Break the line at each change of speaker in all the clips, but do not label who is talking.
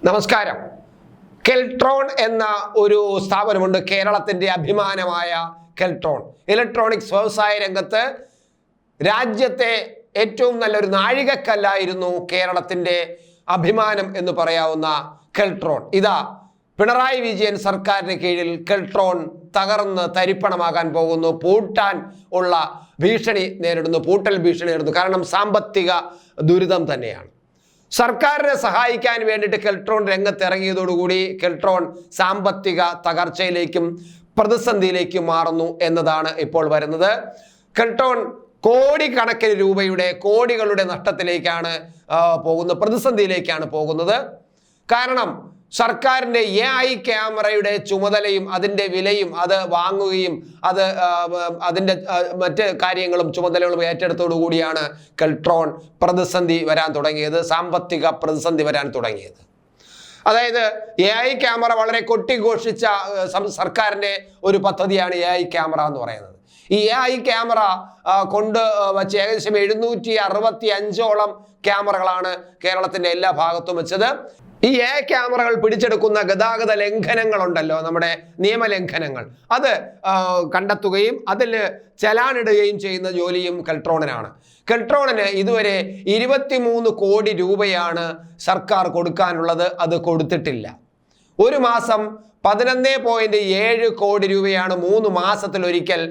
നമസ്കാരം. കെൽട്രോൺ എന്ന ഒരു സ്ഥാപനമുണ്ട്, കേരളത്തിൻ്റെ അഭിമാനമായ കെൽട്രോൺ. ഇലക്ട്രോണിക്സ് വ്യവസായ രംഗത്ത് രാജ്യത്തെ ഏറ്റവും നല്ലൊരു നാഴികക്കല്ലായിരുന്നു കേരളത്തിൻ്റെ അഭിമാനം എന്ന് പറയാവുന്ന കെൽട്രോൺ. ഇതാ പിണറായി വിജയൻ സർക്കാരിന് കീഴിൽ കെൽട്രോൺ തകർന്ന് തരിപ്പണമാകാൻ പോകുന്നു. പൂട്ടാൻ ഉള്ള ഭീഷണി നേരിടുന്നു, പൂട്ടൽ ഭീഷണി നേരിടുന്നു. കാരണം സാമ്പത്തിക ദുരിതം തന്നെയാണ്. സർക്കാരിനെ സഹായിക്കാൻ വേണ്ടിയിട്ട് കെൽട്രോൺ രംഗത്തിറങ്ങിയതോടുകൂടി കെൽട്രോൺ സാമ്പത്തിക തകർച്ചയിലേക്കും പ്രതിസന്ധിയിലേക്കും മാറുന്നു എന്നതാണ് ഇപ്പോൾ വരുന്നത്. കെൽട്രോൺ കോടിക്കണക്കിന് രൂപയുടെ കോടികളുടെ നഷ്ടത്തിലേക്കാണ് പോകുന്നത്, പ്രതിസന്ധിയിലേക്കാണ് പോകുന്നത്. കാരണം സർക്കാരിൻ്റെ AI ക്യാമറയുടെ ചുമതലയും അതിൻ്റെ വിലയും അത് വാങ്ങുകയും അതിൻ്റെ മറ്റ് കാര്യങ്ങളും ചുമതലകളും ഏറ്റെടുത്തോടുകൂടിയാണ് കെൽട്രോൺ പ്രതിസന്ധി വരാൻ തുടങ്ങിയത്, സാമ്പത്തിക പ്രതിസന്ധി വരാൻ തുടങ്ങിയത്. അതായത് AI ക്യാമറ വളരെ കൊട്ടിഘോഷിച്ച സർക്കാരിൻ്റെ ഒരു പദ്ധതിയാണ് AI ക്യാമറ എന്ന് പറയുന്നത്. ഈ AI ക്യാമറ കൊണ്ട് വച്ച് ഏകദേശം 765ഓളം ക്യാമറകളാണ് കേരളത്തിൻ്റെ എല്ലാ ഭാഗത്തും വെച്ചത്. ഈ AI ക്യാമറകൾ പിടിച്ചെടുക്കുന്ന ഗതാഗത ലംഘനങ്ങളുണ്ടല്ലോ, നമ്മുടെ നിയമലംഘനങ്ങൾ, അത് കണ്ടെത്തുകയും അതിൽ ചലാനിടുകയും ചെയ്യുന്ന ജോലിയും കെൽട്രോണിനാണ്. കെൽട്രോണിന് ഇതുവരെ 23 കോടി രൂപയാണ് സർക്കാർ കൊടുക്കാനുള്ളത്, അത് കൊടുത്തിട്ടില്ല. ഒരു മാസം 11.7 കോടി രൂപയാണ് 3 മാസത്തിലൊരിക്കൽ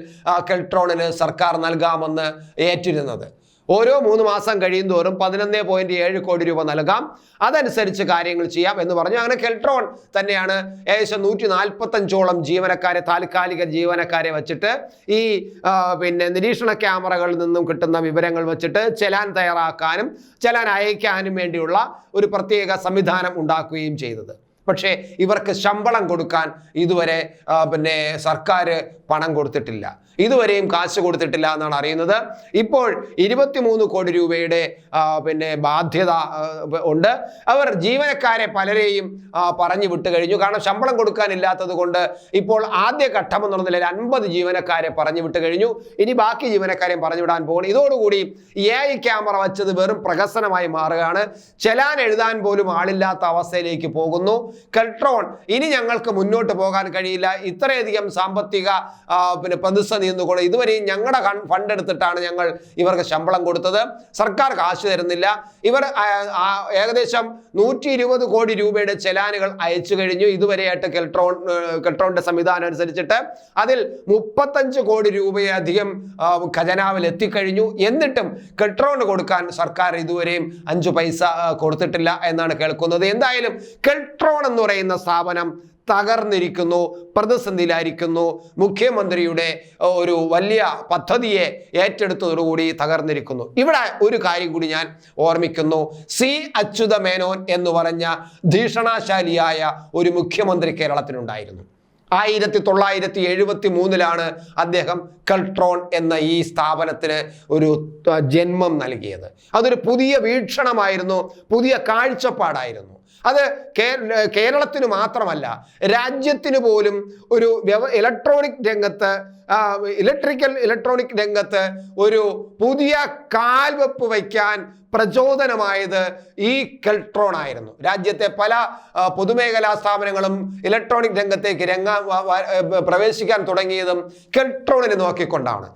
കെൽട്രോണിന് സർക്കാർ നൽകാമെന്ന് ഏറ്റിരുന്നത്. ഓരോ 3 മാസം കഴിയും തോറും 11.7 കോടി രൂപ നൽകാം, അതനുസരിച്ച് കാര്യങ്ങൾ ചെയ്യാം എന്ന് പറഞ്ഞു. അങ്ങനെ കെൽട്രോൺ തന്നെയാണ് ഏകദേശം 145ഓളം ജീവനക്കാരെ, താൽക്കാലിക ജീവനക്കാരെ വെച്ചിട്ട് ഈ നിരീക്ഷണ ക്യാമറകളിൽ നിന്നും കിട്ടുന്ന വിവരങ്ങൾ വെച്ചിട്ട് ചെലാൻ തയ്യാറാക്കാനും ചെലാൻ അയക്കാനും വേണ്ടിയുള്ള ഒരു പ്രത്യേക സംവിധാനം ഉണ്ടാക്കുകയും ചെയ്തത്. പക്ഷേ ഇവർക്ക് ശമ്പളം കൊടുക്കാൻ ഇതുവരെ സർക്കാർ പണം കൊടുത്തിട്ടില്ല, ഇതുവരെയും കാശ് കൊടുത്തിട്ടില്ല എന്നാണ് അറിയുന്നത്. ഇപ്പോൾ 23 കോടി രൂപയുടെ ബാധ്യത ഉണ്ട്. അവർ ജീവനക്കാരെ പലരെയും പറഞ്ഞു വിട്ട് കഴിഞ്ഞു. കാരണം ശമ്പളം കൊടുക്കാനില്ലാത്തത് കൊണ്ട് ഇപ്പോൾ ആദ്യ ഘട്ടം എന്നുള്ള നിലയിൽ 50 ജീവനക്കാരെ പറഞ്ഞു വിട്ട് കഴിഞ്ഞു. ഇനി ബാക്കി ജീവനക്കാരെയും പറഞ്ഞു വിടാൻ പോകുന്നു. ഇതോടുകൂടി AI ക്യാമറ വച്ചത് വെറും പ്രഹസനമായി മാറുകയാണ്. ചെലാൻ എഴുതാൻ പോലും ആളില്ലാത്ത അവസ്ഥയിലേക്ക് പോകുന്നു കെൽട്രോൺ. ഇനി ഞങ്ങൾക്ക് മുന്നോട്ട് പോകാൻ കഴിയില്ല, ഇത്രയധികം സാമ്പത്തിക പ്രതിസന്ധി എന്നുകൊണ്ട് ഇതുവരെയും ഞങ്ങളുടെ ഫണ്ട് എടുത്തിട്ടാണ് ഞങ്ങൾ ഇവർക്ക് ശമ്പളം കൊടുത്തത്, സർക്കാർ കാശ് തരുന്നില്ല. ഇവർ ഏകദേശം 120 കോടി രൂപയുടെ ചെലാനുകൾ അയച്ചു കഴിഞ്ഞു ഇതുവരെയായിട്ട് കെൽട്രോണിന്റെ സംവിധാനം അനുസരിച്ചിട്ട്. അതിൽ 35 കോടി രൂപയധികം ഖജനാവിൽ എത്തിക്കഴിഞ്ഞു. എന്നിട്ടും കെൽട്രോണിന് കൊടുക്കാൻ സർക്കാർ ഇതുവരെയും 5 പൈസ കൊടുത്തിട്ടില്ല എന്നാണ് കേൾക്കുന്നത്. എന്തായാലും കെൽട്രോൺ എന്ന് പറയുന്ന സ്ഥാപനം തകർന്നിരിക്കുന്നു, പ്രതിസന്ധിയിലായിരിക്കുന്നു. മുഖ്യമന്ത്രിയുടെ ഒരു വലിയ പദ്ധതിയെ ഏറ്റെടുത്തതോടുകൂടി തകർന്നിരിക്കുന്നു. ഇവിടെ ഒരു കാര്യം കൂടി ഞാൻ ഓർമ്മിക്കുന്നു. C. അച്യുതമേനോൻ എന്ന് പറഞ്ഞ ധീഷണാശാലിയായ ഒരു മുഖ്യമന്ത്രി കേരളത്തിനുണ്ടായിരുന്നു. 1973 അദ്ദേഹം കെൽട്രോൺ എന്ന ഈ സ്ഥാപനത്തിന് ഒരു ജന്മം നൽകിയത്. അതൊരു പുതിയ വീക്ഷണമായിരുന്നു, പുതിയ കാഴ്ചപ്പാടായിരുന്നു. അത് കേരളത്തിന് മാത്രമല്ല, രാജ്യത്തിന് പോലും ഒരു ഇലക്ട്രോണിക് രംഗത്ത് ഒരു പുതിയ കാൽവെപ്പ് വയ്ക്കാൻ പ്രചോദനമായത് ഈ കെൽട്രോൺ ആയിരുന്നു. രാജ്യത്തെ പല പൊതുമേഖലാ സ്ഥാപനങ്ങളും ഇലക്ട്രോണിക് രംഗത്തേക്ക് പ്രവേശിക്കാൻ തുടങ്ങിയതും കെൽട്രോണിനെ നോക്കിക്കൊണ്ടാണ്.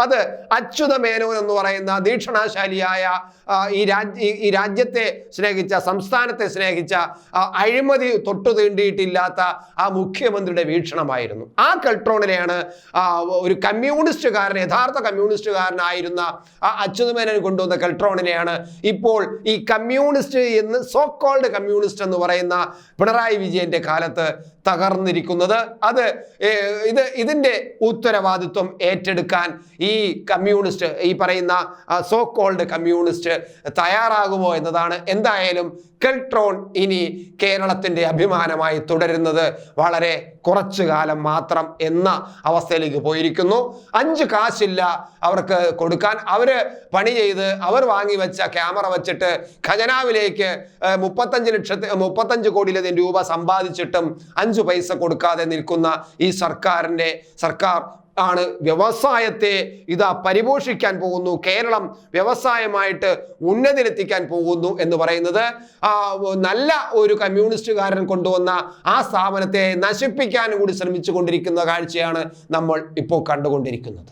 അത് അച്യുതമേനോൻ എന്ന് പറയുന്ന ദീക്ഷണാശാലിയായ ഈ രാജ്യത്തെ സ്നേഹിച്ച, സംസ്ഥാനത്തെ സ്നേഹിച്ച, അഴിമതി തൊട്ടു തീണ്ടിയിട്ടില്ലാത്ത ആ മുഖ്യമന്ത്രിയുടെ വീക്ഷണമായിരുന്നു. ആ കെൽട്രോണിനെയാണ് ഒരു കമ്മ്യൂണിസ്റ്റുകാരൻ, യഥാർത്ഥ കമ്മ്യൂണിസ്റ്റുകാരനായിരുന്ന ആ അച്യുതമേനോൻ കൊണ്ടുവന്ന കെൽട്രോണിനെയാണ് ഇപ്പോൾ ഈ കമ്മ്യൂണിസ്റ്റ് എന്ന്, സോ കോൾഡ് കമ്മ്യൂണിസ്റ്റ് എന്ന് പറയുന്ന പിണറായി വിജയന്റെ കാലത്ത് തകർന്നിരിക്കുന്നത്. ഇതിന്റെ ഉത്തരവാദിത്വം ഏറ്റെടുക്കാൻ ഈ കമ്മ്യൂണിസ്റ്റ്, ഈ പറയുന്ന സോ കോൾഡ് കമ്മ്യൂണിസ്റ്റ് തയ്യാറാകുമോ എന്നതാണ്. എന്തായാലും കെൽട്രോൺ ഇനി കേരളത്തിൻ്റെ അഭിമാനമായി തുടരുന്നത് വളരെ കുറച്ചു കാലം മാത്രം എന്ന അവസ്ഥയിലേക്ക് പോയിരിക്കുന്നു. 5 കാശില്ല അവർക്ക് കൊടുക്കാൻ. അവര് പണി ചെയ്ത് അവർ വാങ്ങി വെച്ച ക്യാമറ വെച്ചിട്ട് ഖജനാവിലേക്ക് 35 കോടിയിലധികം രൂപ സമ്പാദിച്ചിട്ടും 5 പൈസ കൊടുക്കാതെ നിൽക്കുന്ന ഈ സർക്കാർ ആണ് വ്യവസായത്തെ ഇതാ പരിപോഷിക്കാൻ പോകുന്നു, കേരളം വ്യവസായമായിട്ട് ഉന്നതിയിലെത്തിക്കാൻ പോകുന്നു എന്ന് പറയുന്നത്. നല്ല ഒരു കമ്മ്യൂണിസ്റ്റുകാരൻ കൊണ്ടുവന്ന ആ സ്ഥാപനത്തെ നശിപ്പിക്കാൻ കൂടി ശ്രമിച്ചു കൊണ്ടിരിക്കുന്ന കാഴ്ചയാണ് നമ്മൾ ഇപ്പോൾ കണ്ടുകൊണ്ടിരിക്കുന്നത്.